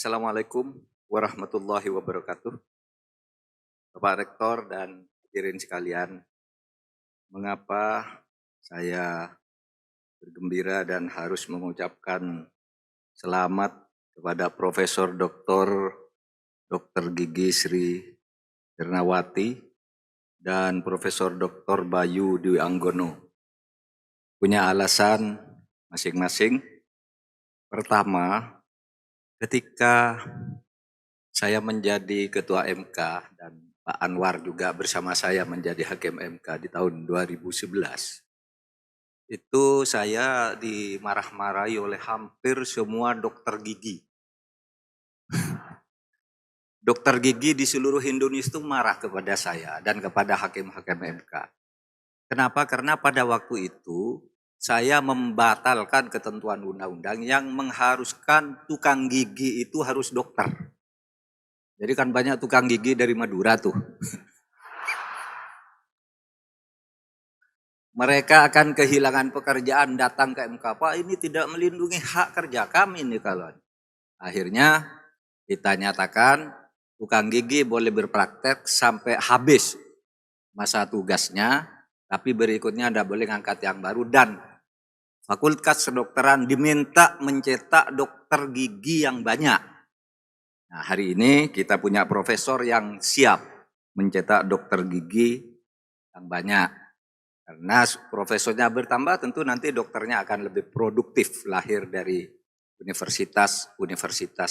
Assalamualaikum warahmatullahi wabarakatuh. Bapak Rektor dan hadirin sekalian, mengapa saya bergembira dan harus mengucapkan selamat kepada Profesor Dr. Gigi Sri Hernawati dan Profesor Dr. Bayu Dwi Anggono. Punya alasan masing-masing. Pertama, ketika saya menjadi Ketua MK dan Pak Anwar juga bersama saya menjadi Hakim MK di tahun 2011. Itu saya dimarah-marahi oleh hampir semua dokter gigi. Dokter gigi di seluruh Indonesia itu marah kepada saya dan kepada hakim-hakim MK. Kenapa? Karena pada waktu itu saya membatalkan ketentuan undang-undang yang mengharuskan tukang gigi itu harus dokter. Jadi kan banyak tukang gigi dari Madura tuh. Mereka akan kehilangan pekerjaan, datang ke MK, Pak ini tidak melindungi hak kerja kami nih kalau. Akhirnya kita nyatakan tukang gigi boleh berpraktek sampai habis masa tugasnya, tapi berikutnya Anda boleh ngangkat yang baru dan Fakultas Kedokteran diminta mencetak dokter gigi yang banyak. Nah, hari ini kita punya profesor yang siap mencetak dokter gigi yang banyak. Karena profesornya bertambah tentu nanti dokternya akan lebih produktif lahir dari universitas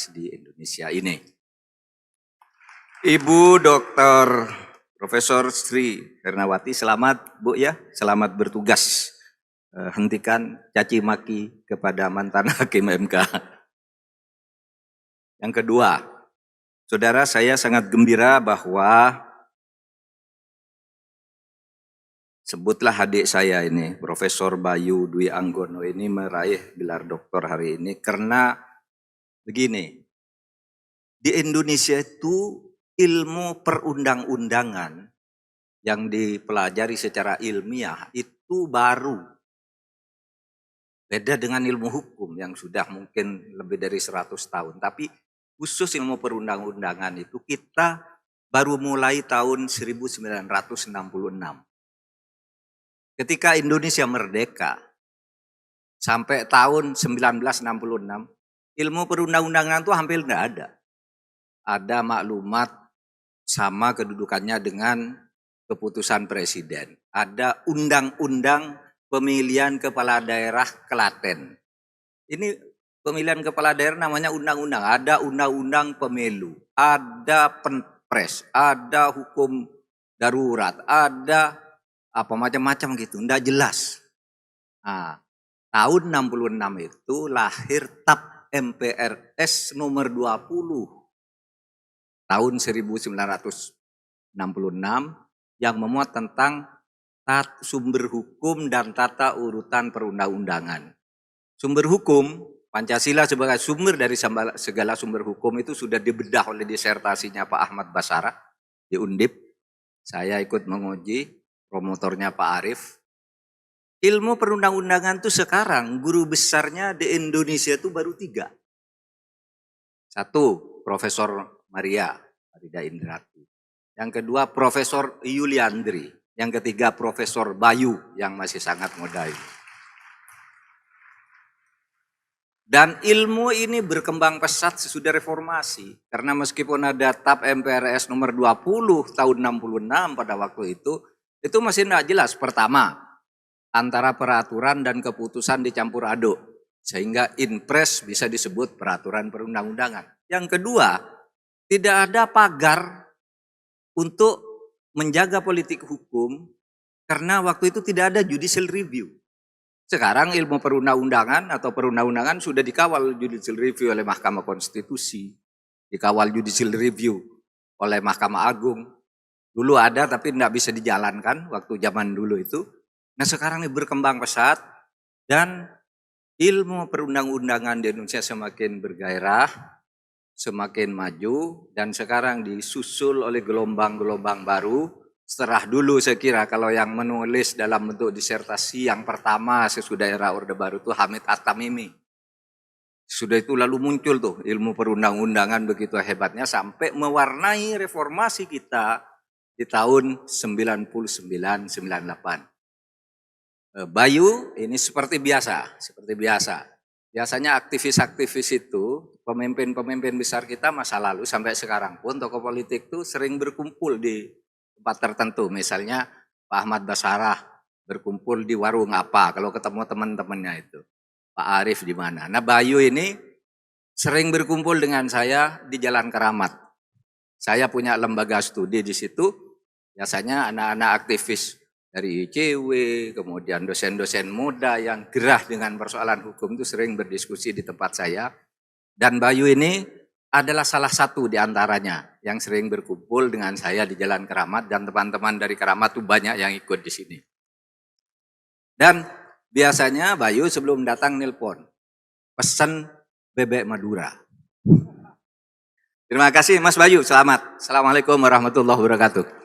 di Indonesia ini. Ibu Dr. Profesor Sri Hernawati, selamat Bu ya, selamat bertugas. Hentikan caci maki kepada mantan Hakim MK. Yang kedua, saudara, saya sangat gembira bahwa sebutlah adik saya ini, Profesor Bayu Dwi Anggono ini meraih gelar doktor hari ini karena begini, di Indonesia itu ilmu perundang-undangan yang dipelajari secara ilmiah itu baru. Beda dengan ilmu hukum yang sudah mungkin lebih dari 100 tahun. Tapi khusus ilmu perundang-undangan itu kita baru mulai tahun 1966. Ketika Indonesia merdeka sampai tahun 1966, ilmu perundang-undangan itu hampir tidak ada. Ada maklumat sama kedudukannya dengan keputusan presiden. Ada undang-undang pemilihan kepala daerah Klaten. Ini pemilihan kepala daerah namanya undang-undang. Ada undang-undang pemilu, ada penpres, ada hukum darurat, ada apa macam-macam gitu, enggak jelas. Nah, tahun 66 itu lahir TAP MPRS nomor 20 tahun 1966 yang memuat tentang sumber hukum dan tata urutan perundang-undangan. Sumber hukum, Pancasila sebagai sumber dari segala sumber hukum itu sudah dibedah oleh disertasinya Pak Ahmad Basara di Undip. Saya ikut menguji, promotornya Pak Arief. Ilmu perundang-undangan itu sekarang guru besarnya di Indonesia itu baru 3. 1, Profesor Maria Farida Indrati. Yang kedua, Profesor Yuliandri. Yang ketiga, Profesor Bayu yang masih sangat muda ini. Dan ilmu ini berkembang pesat sesudah reformasi. Karena meskipun ada TAP MPRS nomor 20 tahun 66 pada waktu itu masih tidak jelas. Pertama, antara peraturan dan keputusan dicampur aduk. Sehingga inpres bisa disebut peraturan perundang-undangan. Yang kedua, tidak ada pagar untuk menjaga politik hukum karena waktu itu tidak ada judicial review. Sekarang ilmu perundang-undangan atau perundang-undangan sudah dikawal judicial review oleh Mahkamah Konstitusi, dikawal judicial review oleh Mahkamah Agung. Dulu ada tapi tidak bisa dijalankan waktu zaman dulu itu. Nah sekarang ini berkembang pesat dan ilmu perundang-undangan di Indonesia semakin bergairah, semakin maju dan sekarang disusul oleh gelombang-gelombang baru. Setelah dulu saya kira kalau yang menulis dalam bentuk disertasi yang pertama sesudah era Orde Baru itu Hamid At-Tamimi. Sudah itu lalu muncul tuh ilmu perundang-undangan begitu hebatnya sampai mewarnai reformasi kita di tahun 99-98. Bayu ini seperti biasa. Biasanya aktivis-aktivis itu, pemimpin-pemimpin besar kita masa lalu sampai sekarang pun tokoh politik itu sering berkumpul di tempat tertentu. Misalnya Pak Ahmad Basarah berkumpul di warung apa kalau ketemu teman-temannya itu. Pak Arief di mana. Nah, Bayu ini sering berkumpul dengan saya di Jalan Keramat. Saya punya lembaga studi di situ. Biasanya anak-anak aktivis dari ICW, kemudian dosen-dosen muda yang gerah dengan persoalan hukum itu sering berdiskusi di tempat saya. Dan Bayu ini adalah salah satu di antaranya yang sering berkumpul dengan saya di Jalan Keramat, dan teman-teman dari Keramat itu banyak yang ikut di sini. Dan biasanya Bayu sebelum datang nelpon, pesan bebek Madura. Terima kasih Mas Bayu, selamat. Assalamualaikum warahmatullahi wabarakatuh.